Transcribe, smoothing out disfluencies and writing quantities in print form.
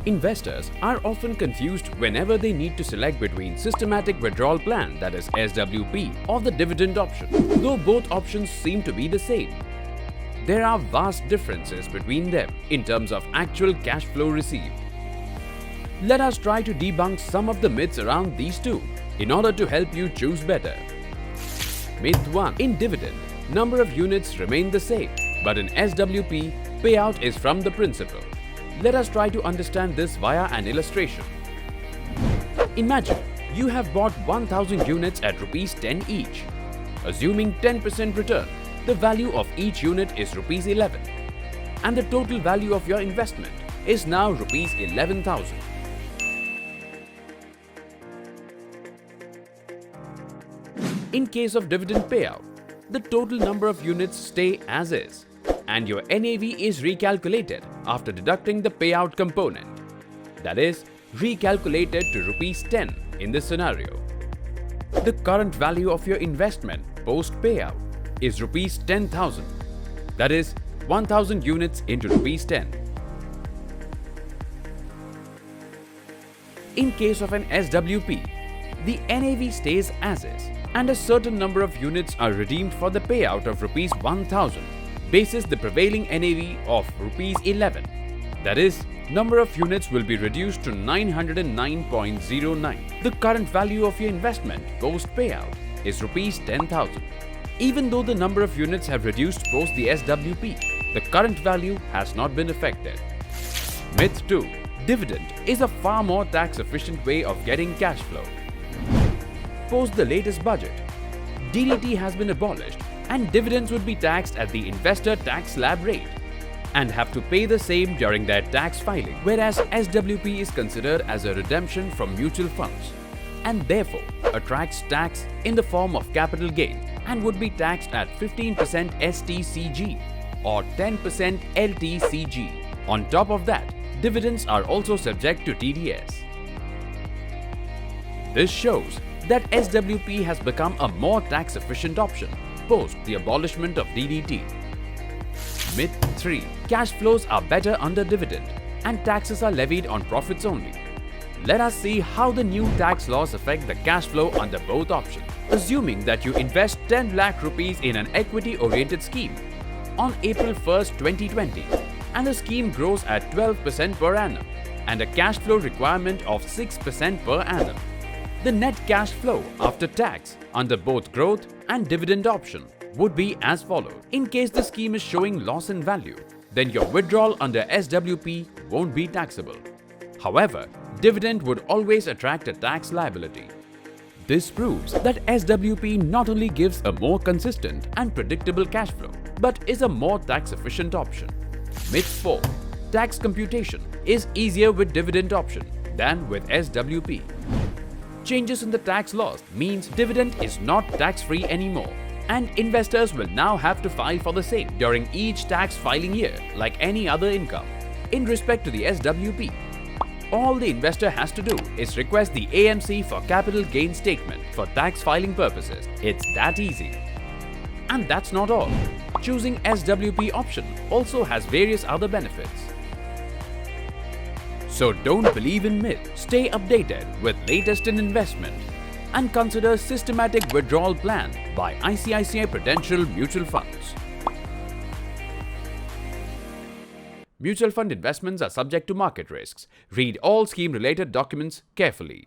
Investors are often confused whenever they need to select between Systematic Withdrawal Plan, that is SWP, or the dividend option, though both options seem to be the same. There are vast differences between them in terms of actual cash flow received. Let us try to debunk some of the myths around these two in order to help you choose better. Myth 1. In dividend, number of units remain the same, but in SWP, payout is from the principal. Let us try to understand this via an illustration. Imagine you have bought 1000 units at Rs 10 each. Assuming 10% return, the value of each unit is Rs 11, and the total value of your investment is now Rs 11,000. In case of dividend payout, the total number of units stay as is, and your NAV is recalculated after deducting the payout component. That is, recalculated to Rs 10 in this scenario. The current value of your investment post payout is Rs 10,000. That is, 1000 units into Rs 10. In case of an SWP, the NAV stays as is, and a certain number of units are redeemed for the payout of Rs 1000 basis the prevailing NAV of Rs 11. That is, number of units will be reduced to 909.09. The current value of your investment post payout is Rs 10,000. Even though the number of units have reduced post the SWP, the current value has not been affected. Myth 2. Dividend is a far more tax-efficient way of getting cash flow. Post the latest budget, DDT has been abolished and dividends would be taxed at the investor tax slab rate and have to pay the same during their tax filing, whereas SWP is considered as a redemption from mutual funds and therefore attracts tax in the form of capital gain and would be taxed at 15% STCG or 10% LTCG. On top of that, dividends are also subject to TDS. This shows that SWP has become a more tax-efficient option post the abolishment of DDT. Myth 3. Cash flows are better under dividend and taxes are levied on profits only. Let us see how the new tax laws affect the cash flow under both options. Assuming that you invest 10 lakh rupees in an equity-oriented scheme on April 1st, 2020 and the scheme grows at 12% per annum and a cash flow requirement of 6% per annum. The net cash flow after tax under both growth and dividend option would be as follows. In case the scheme is showing loss in value, then your withdrawal under SWP won't be taxable. However, dividend would always attract a tax liability. This proves that SWP not only gives a more consistent and predictable cash flow, but is a more tax-efficient option. Myth 4. Tax computation is easier with dividend option than with SWP. Changes in the tax laws means dividend is not tax-free anymore, and investors will now have to file for the same during each tax filing year like any other income. In respect to the SWP, all the investor has to do is request the AMC for capital gain statement for tax filing purposes. It's that easy. And that's not all. Choosing SWP option also has various other benefits. So don't believe in myth. Stay updated with latest in investment and consider Systematic Withdrawal Plan by ICICI Prudential Mutual Funds. Mutual fund investments are subject to market risks. Read all scheme-related documents carefully.